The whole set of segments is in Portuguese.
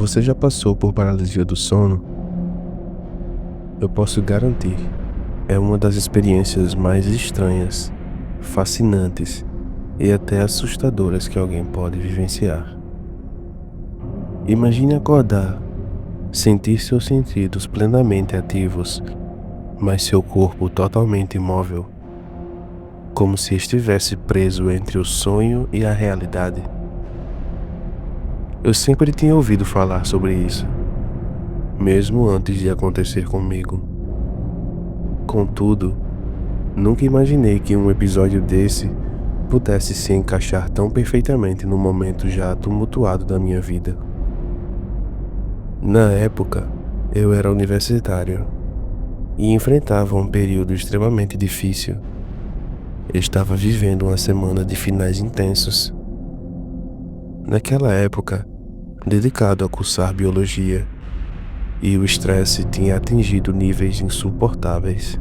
Você já passou por paralisia do sono? Eu posso garantir, é uma das experiências mais estranhas, fascinantes e até assustadoras que alguém pode vivenciar. Imagine acordar, sentir seus sentidos plenamente ativos, mas seu corpo totalmente imóvel, como se estivesse preso entre o sonho e a realidade. Eu sempre tinha ouvido falar sobre isso, mesmo antes de acontecer comigo. Contudo, nunca imaginei que um episódio desse pudesse se encaixar tão perfeitamente no momento já tumultuado da minha vida. Na época, eu era universitário e enfrentava um período extremamente difícil. Estava vivendo uma semana de finais intensos. Naquela época, dedicado a cursar biologia, e o estresse tinha atingido níveis insuportáveis.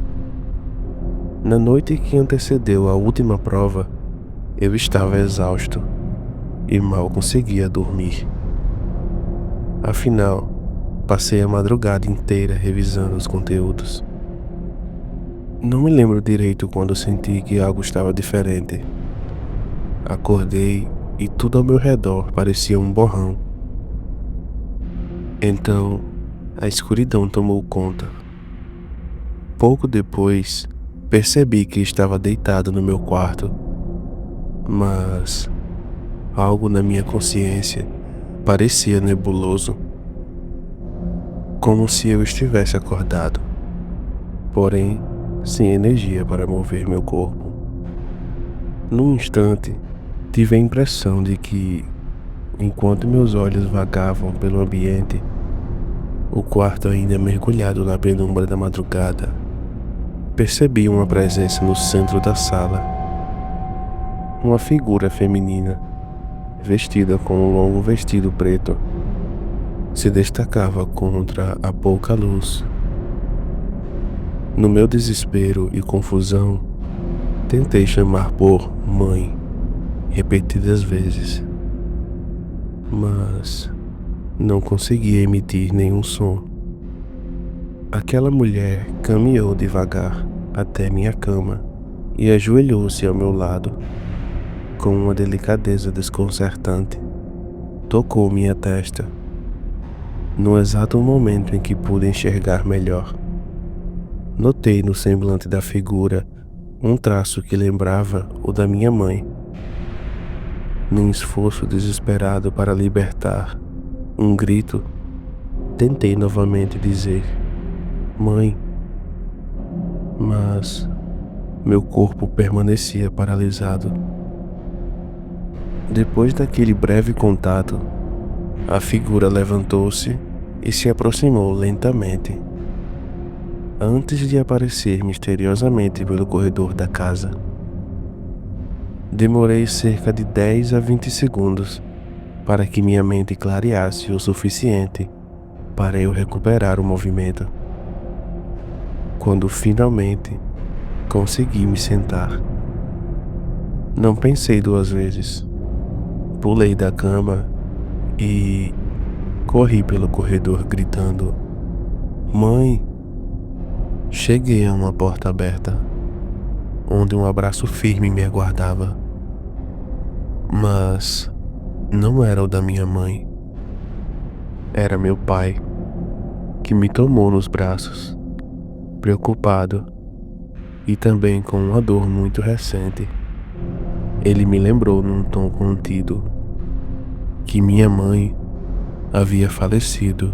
Na noite que antecedeu a última prova, eu estava exausto e mal conseguia dormir. Afinal, passei a madrugada inteira revisando os conteúdos. Não me lembro direito quando senti que algo estava diferente. Acordei e tudo ao meu redor parecia um borrão. Então, a escuridão tomou conta. Pouco depois, percebi que estava deitado no meu quarto, mas algo na minha consciência parecia nebuloso, como se eu estivesse acordado, porém sem energia para mover meu corpo. Num instante, tive a impressão de que, enquanto meus olhos vagavam pelo ambiente, o quarto ainda mergulhado na penumbra da madrugada, percebi uma presença no centro da sala. Uma figura feminina, vestida com um longo vestido preto, se destacava contra a pouca luz. No meu desespero e confusão, tentei chamar por mãe repetidas vezes, mas não conseguia emitir nenhum som. Aquela mulher caminhou devagar até minha cama e ajoelhou-se ao meu lado. Com uma delicadeza desconcertante, tocou minha testa. No exato momento em que pude enxergar melhor, notei no semblante da figura um traço que lembrava o da minha mãe. Num esforço desesperado para libertar um grito, tentei novamente dizer: "Mãe", mas meu corpo permanecia paralisado. Depois daquele breve contato, a figura levantou-se e se aproximou lentamente, antes de aparecer misteriosamente pelo corredor da casa. Demorei cerca de 10 a 20 segundos para que minha mente clareasse o suficiente para eu recuperar o movimento. Quando finalmente consegui me sentar, não pensei duas vezes. Pulei da cama e corri pelo corredor gritando: "Mãe!" Cheguei a uma porta aberta, onde um abraço firme me aguardava. Mas não era o da minha mãe. Era meu pai, que me tomou nos braços, preocupado e também com uma dor muito recente. Ele me lembrou num tom contido que minha mãe havia falecido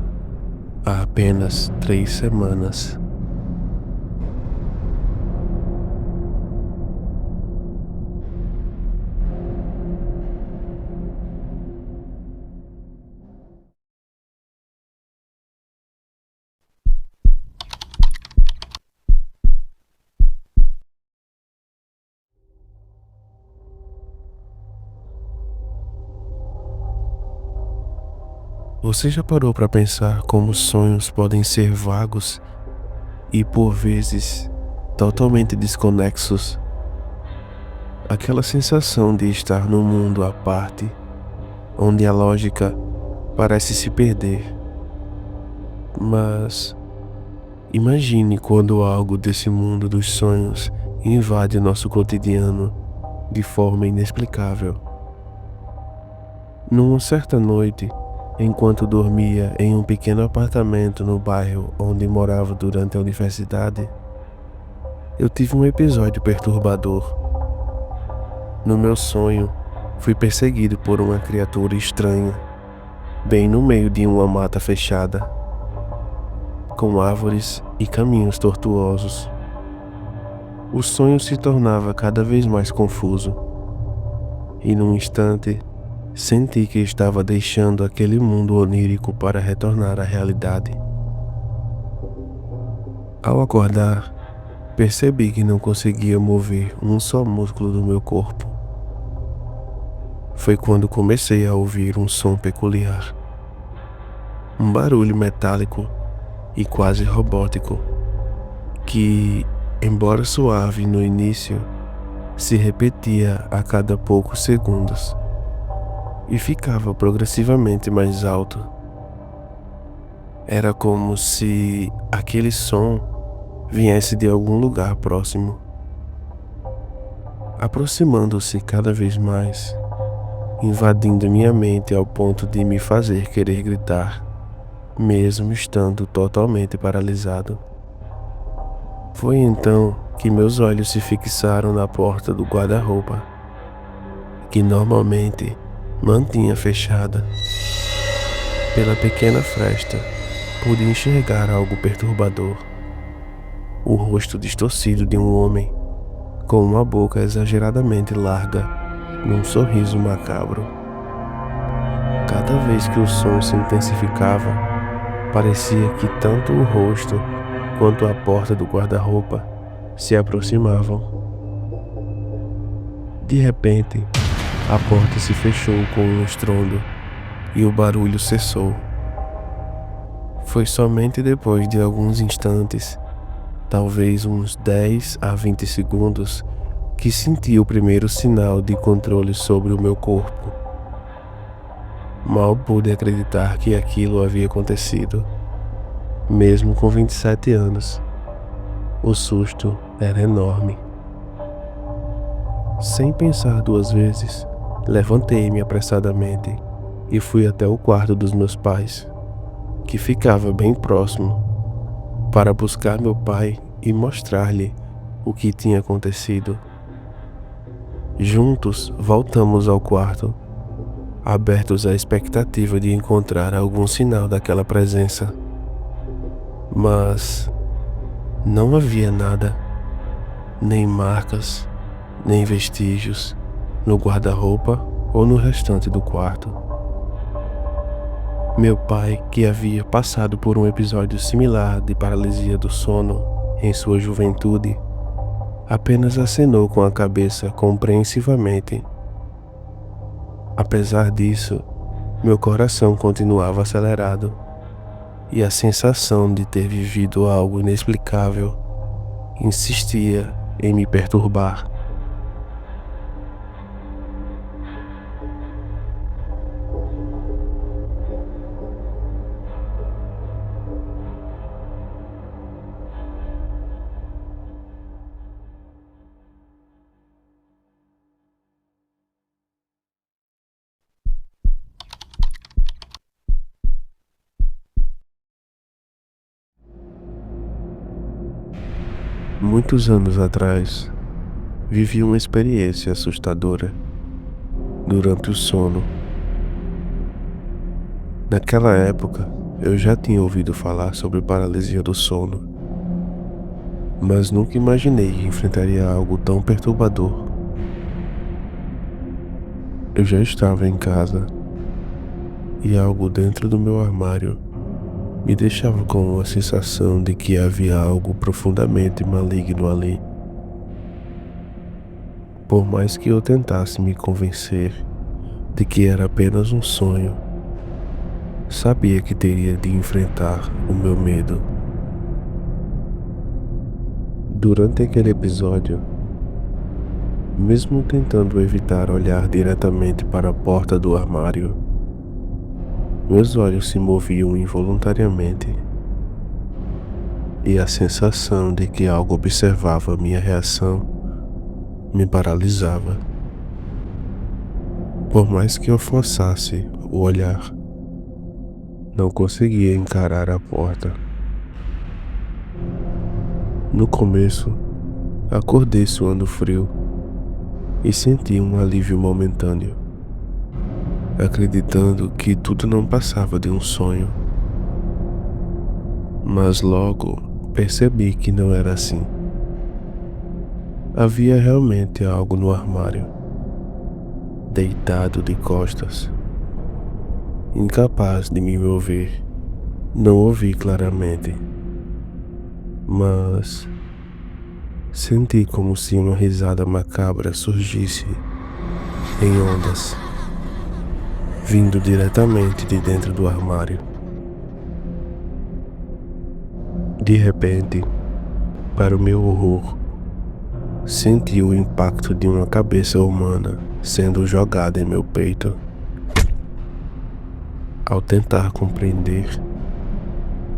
há apenas 3 semanas. Você já parou para pensar como os sonhos podem ser vagos e, por vezes, totalmente desconexos? Aquela sensação de estar num mundo à parte, onde a lógica parece se perder. Mas imagine quando algo desse mundo dos sonhos invade nosso cotidiano de forma inexplicável. Numa certa noite, enquanto dormia em um pequeno apartamento no bairro onde morava durante a universidade, eu tive um episódio perturbador. No meu sonho, fui perseguido por uma criatura estranha, bem no meio de uma mata fechada, com árvores e caminhos tortuosos. O sonho se tornava cada vez mais confuso, e num instante, senti que estava deixando aquele mundo onírico para retornar à realidade. Ao acordar, percebi que não conseguia mover um só músculo do meu corpo. Foi quando comecei a ouvir um som peculiar. Um barulho metálico e quase robótico, que, embora suave no início, se repetia a cada poucos segundos e ficava progressivamente mais alto. Era como se aquele som viesse de algum lugar próximo, aproximando-se cada vez mais, invadindo minha mente ao ponto de me fazer querer gritar, mesmo estando totalmente paralisado. Foi então que meus olhos se fixaram na porta do guarda-roupa, que normalmente mantinha fechada. Pela pequena fresta, pude enxergar algo perturbador. O rosto distorcido de um homem, com uma boca exageradamente larga, num sorriso macabro. Cada vez que o som se intensificava, parecia que tanto o rosto quanto a porta do guarda-roupa se aproximavam. De repente, a porta se fechou com um estrondo e o barulho cessou. Foi somente depois de alguns instantes, talvez uns 10 a 20 segundos, que senti o primeiro sinal de controle sobre o meu corpo. Mal pude acreditar que aquilo havia acontecido. Mesmo com 27 anos, o susto era enorme. Sem pensar duas vezes, levantei-me apressadamente e fui até o quarto dos meus pais, que ficava bem próximo, para buscar meu pai e mostrar-lhe o que tinha acontecido. Juntos voltamos ao quarto, abertos à expectativa de encontrar algum sinal daquela presença. Mas não havia nada, nem marcas, nem vestígios, no guarda-roupa ou no restante do quarto. Meu pai, que havia passado por um episódio similar de paralisia do sono em sua juventude, apenas acenou com a cabeça compreensivamente. Apesar disso, meu coração continuava acelerado e a sensação de ter vivido algo inexplicável insistia em me perturbar. Muitos anos atrás, vivi uma experiência assustadora durante o sono. Naquela época, eu já tinha ouvido falar sobre paralisia do sono, mas nunca imaginei que enfrentaria algo tão perturbador. Eu já estava em casa e algo dentro do meu armário me deixava com uma sensação de que havia algo profundamente maligno ali. Por mais que eu tentasse me convencer de que era apenas um sonho, sabia que teria de enfrentar o meu medo. Durante aquele episódio, mesmo tentando evitar olhar diretamente para a porta do armário, Meus olhos se moviam involuntariamente e a sensação de que algo observava minha reação me paralisava. Por mais que eu forçasse o olhar, não conseguia encarar a porta. No começo, acordei suando frio e senti um alívio momentâneo, acreditando que tudo não passava de um sonho. Mas logo percebi que não era assim. Havia realmente algo no armário, deitado de costas, incapaz de me mover. Não ouvi claramente, mas senti como se uma risada macabra surgisse em ondas, vindo diretamente de dentro do armário. De repente, para o meu horror, senti o impacto de uma cabeça humana sendo jogada em meu peito. Ao tentar compreender,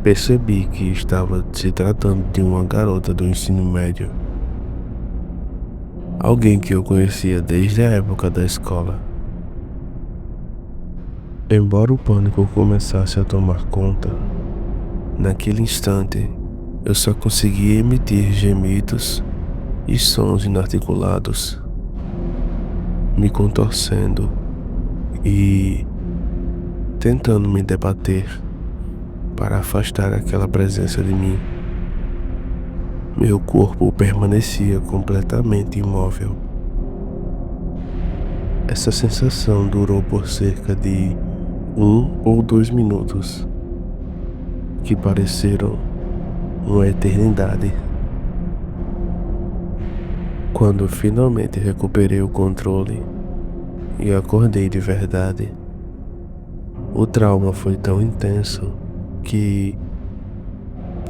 percebi que estava se tratando de uma garota do ensino médio. Alguém que eu conhecia desde a época da escola. Embora o pânico começasse a tomar conta, naquele instante eu só conseguia emitir gemidos e sons inarticulados, me contorcendo e tentando me debater para afastar aquela presença de mim. Meu corpo permanecia completamente imóvel. Essa sensação durou por cerca de 1 ou 2 minutos, que pareceram uma eternidade. Quando finalmente recuperei o controle e acordei de verdade, o trauma foi tão intenso que,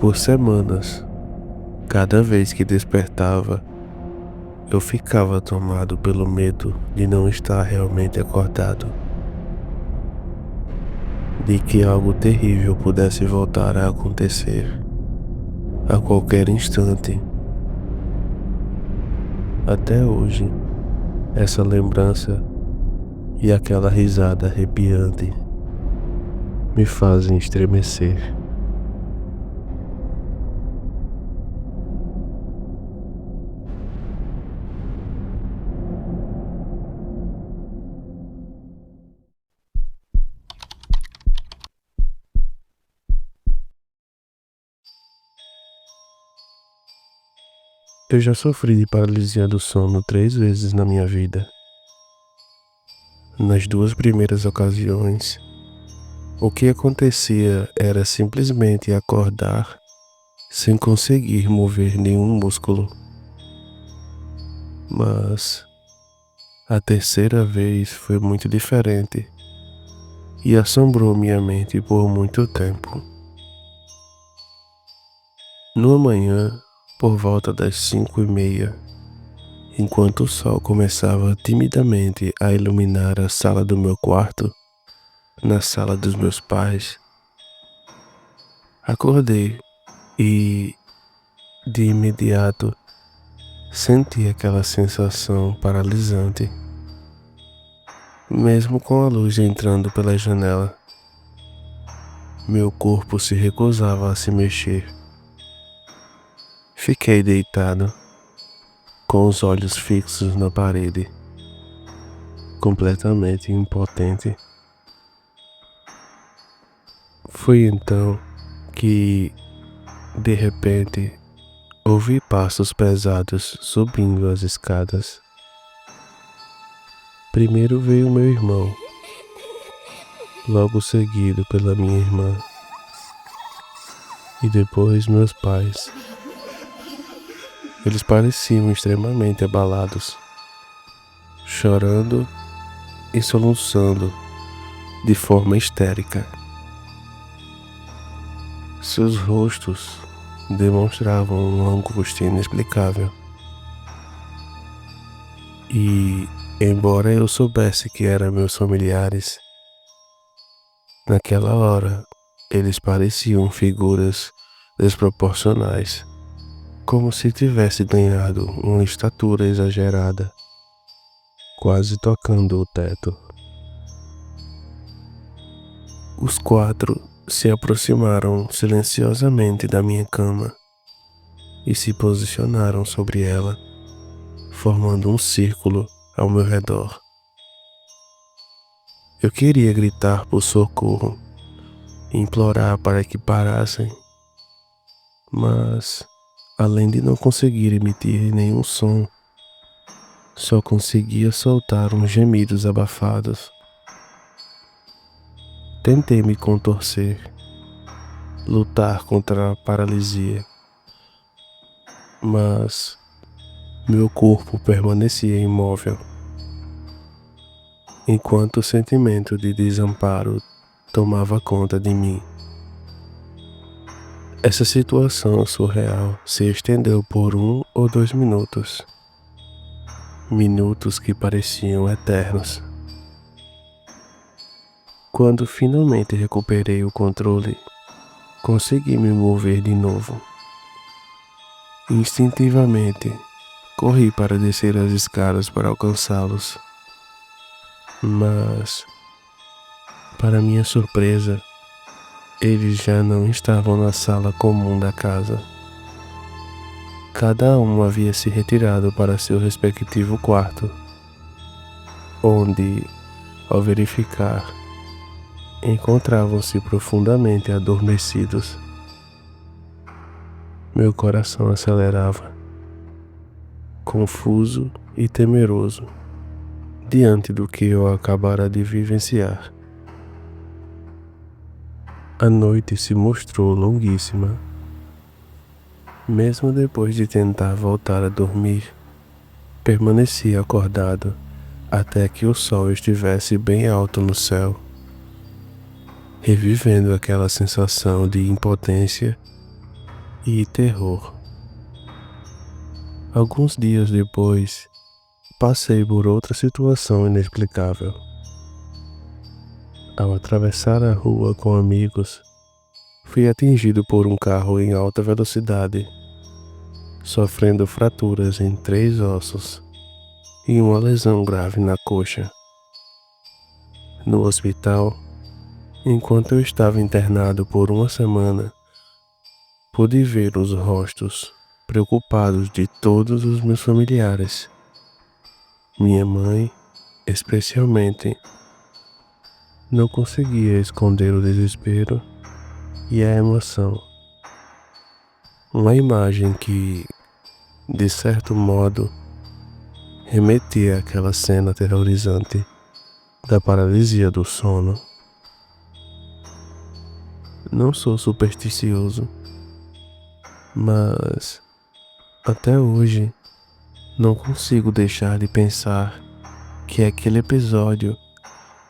por semanas, cada vez que despertava, eu ficava tomado pelo medo de não estar realmente acordado, de que algo terrível pudesse voltar a acontecer a qualquer instante. Até hoje, essa lembrança e aquela risada arrepiante me fazem estremecer. Eu já sofri de paralisia do sono 3 vezes na minha vida. Nas 2 primeiras ocasiões, o que acontecia era simplesmente acordar sem conseguir mover nenhum músculo. Mas a terceira vez foi muito diferente e assombrou minha mente por muito tempo. Numa manhã, por volta das 5h30, enquanto o sol começava timidamente a iluminar a sala do meu quarto, na sala dos meus pais, acordei e, de imediato, senti aquela sensação paralisante. Mesmo com a luz entrando pela janela, meu corpo se recusava a se mexer. Fiquei deitado, com os olhos fixos na parede, completamente impotente. Foi então que, de repente, ouvi passos pesados subindo as escadas. Primeiro veio meu irmão, logo seguido pela minha irmã, e depois meus pais. Eles pareciam extremamente abalados, chorando e soluçando de forma histérica. Seus rostos demonstravam uma angústia inexplicável. E, embora eu soubesse que eram meus familiares, Naquela hora, eles pareciam figuras desproporcionais, como se tivesse ganhado uma estatura exagerada, quase tocando o teto. Os quatro se aproximaram silenciosamente da minha cama e se posicionaram sobre ela, formando um círculo ao meu redor. Eu queria gritar por socorro e implorar para que parassem, mas, além de não conseguir emitir nenhum som, só conseguia soltar uns gemidos abafados. Tentei me contorcer, lutar contra a paralisia, mas meu corpo permanecia imóvel, enquanto o sentimento de desamparo tomava conta de mim. Essa situação surreal se estendeu por 1 ou 2 minutos. Minutos que pareciam eternos. Quando finalmente recuperei o controle, consegui me mover de novo. Instintivamente, corri para descer as escadas para alcançá-los. Mas, para minha surpresa, eles já não estavam na sala comum da casa. Cada um havia se retirado para seu respectivo quarto, onde, ao verificar, encontravam-se profundamente adormecidos. Meu coração acelerava, confuso e temeroso, diante do que eu acabara de vivenciar. A noite se mostrou longuíssima. Mesmo depois de tentar voltar a dormir, permaneci acordado até que o sol estivesse bem alto no céu, revivendo aquela sensação de impotência e terror. Alguns dias depois, passei por outra situação inexplicável. Ao atravessar a rua com amigos, fui atingido por um carro em alta velocidade, sofrendo fraturas em 3 ossos e uma lesão grave na coxa. No hospital, enquanto eu estava internado por 1 semana, pude ver os rostos preocupados de todos os meus familiares. Minha mãe, especialmente, não conseguia esconder o desespero e a emoção. Uma imagem que, de certo modo, remetia àquela cena aterrorizante da paralisia do sono. Não sou supersticioso, mas até hoje não consigo deixar de pensar que aquele episódio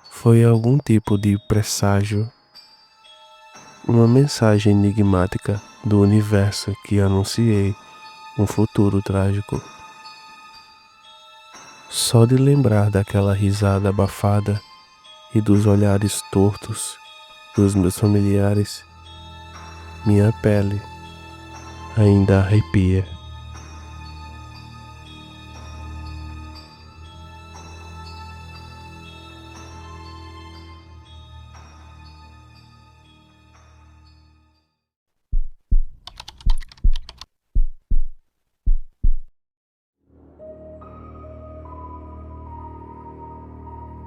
foi algum tipo de presságio, uma mensagem enigmática do universo que anunciei um futuro trágico. Só de lembrar daquela risada abafada e dos olhares tortos dos meus familiares, minha pele ainda arrepia.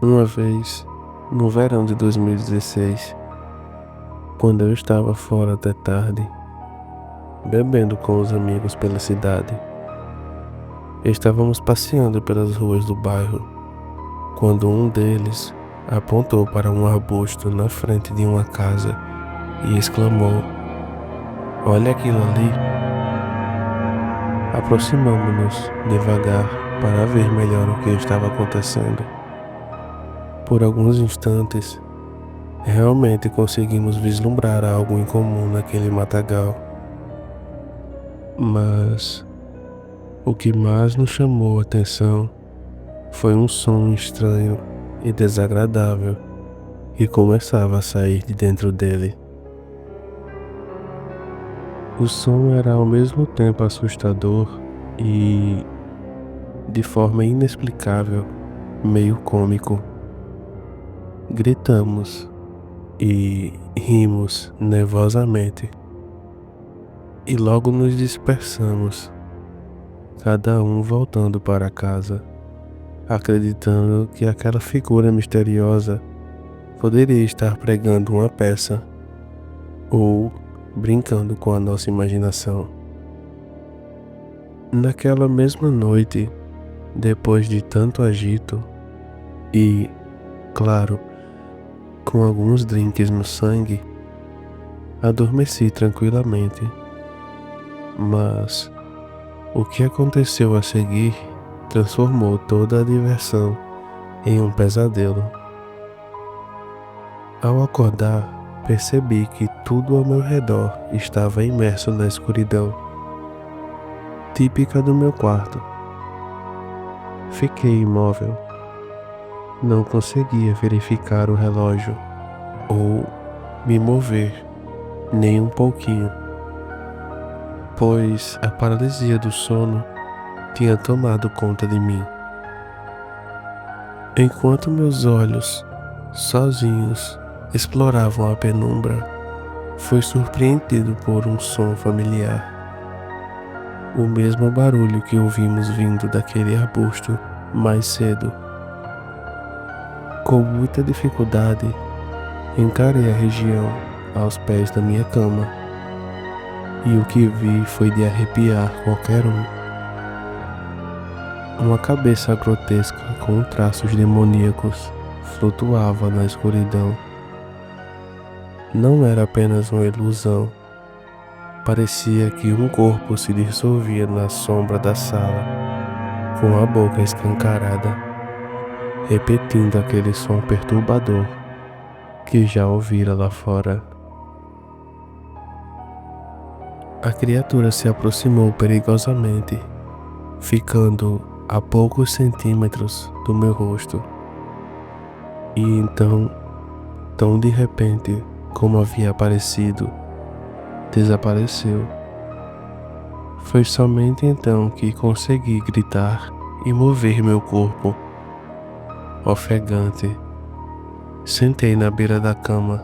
Uma vez, no verão de 2016, quando eu estava fora até tarde, bebendo com os amigos pela cidade, estávamos passeando pelas ruas do bairro, quando um deles apontou para um arbusto na frente de uma casa e exclamou: "Olha aquilo ali!" Aproximamo-nos devagar para ver melhor o que estava acontecendo. Por alguns instantes, realmente conseguimos vislumbrar algo incomum naquele matagal. Mas o que mais nos chamou a atenção foi um som estranho e desagradável e começava a sair de dentro dele. O som era ao mesmo tempo assustador e, de forma inexplicável, meio cômico. Gritamos e rimos nervosamente e logo nos dispersamos, cada um voltando para casa, acreditando que aquela figura misteriosa poderia estar pregando uma peça ou brincando com a nossa imaginação. Naquela mesma noite, depois de tanto agito e, claro, com alguns drinks no sangue, adormeci tranquilamente. Mas o que aconteceu a seguir transformou toda a diversão em um pesadelo. Ao acordar, percebi que tudo ao meu redor estava imerso na escuridão, típica do meu quarto. Fiquei imóvel. Não conseguia verificar o relógio ou me mover nem um pouquinho, pois a paralisia do sono tinha tomado conta de mim. Enquanto meus olhos, sozinhos, exploravam a penumbra, fui surpreendido por um som familiar. O mesmo barulho que ouvimos vindo daquele arbusto mais cedo. Com muita dificuldade, encarei a região aos pés da minha cama, e o que vi foi de arrepiar qualquer um. Uma cabeça grotesca com traços demoníacos flutuava na escuridão. Não era apenas uma ilusão. Parecia que um corpo se dissolvia na sombra da sala, com a boca escancarada, repetindo aquele som perturbador que já ouvira lá fora. A criatura se aproximou perigosamente, ficando a poucos centímetros do meu rosto. E então, tão de repente como havia aparecido, desapareceu. Foi somente então que consegui gritar e mover meu corpo. Ofegante, sentei na beira da cama,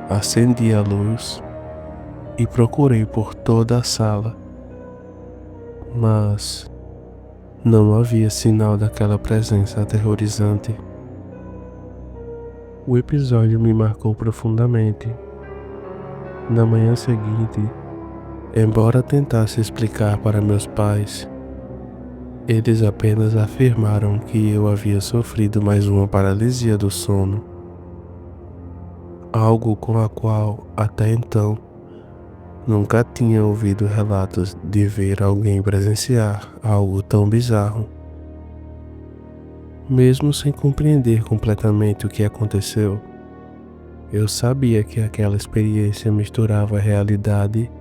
acendi a luz e procurei por toda a sala, mas não havia sinal daquela presença aterrorizante. O episódio me marcou profundamente. Na manhã seguinte, embora tentasse explicar para meus pais, eles apenas afirmaram que eu havia sofrido mais uma paralisia do sono, algo com a qual, até então, nunca tinha ouvido relatos de ver alguém presenciar algo tão bizarro. Mesmo sem compreender completamente o que aconteceu, eu sabia que aquela experiência misturava a realidade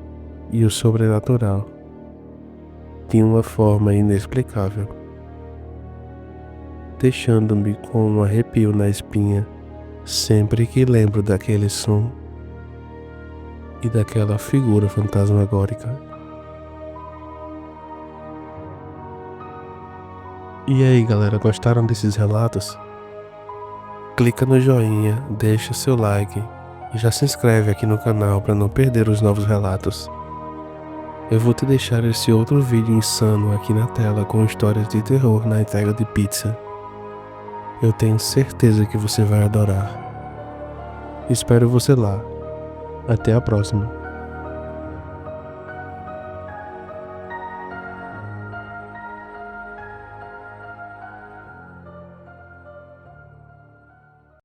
e o sobrenatural de uma forma inexplicável, deixando-me com um arrepio na espinha sempre que lembro daquele som e daquela figura fantasmagórica. E aí, galera, gostaram desses relatos? Clica no joinha, deixa seu like e já se inscreve aqui no canal para não perder os novos relatos. Eu vou te deixar esse outro vídeo insano aqui na tela com histórias de terror na entrega de pizza. Eu tenho certeza que você vai adorar. Espero você lá. Até a próxima.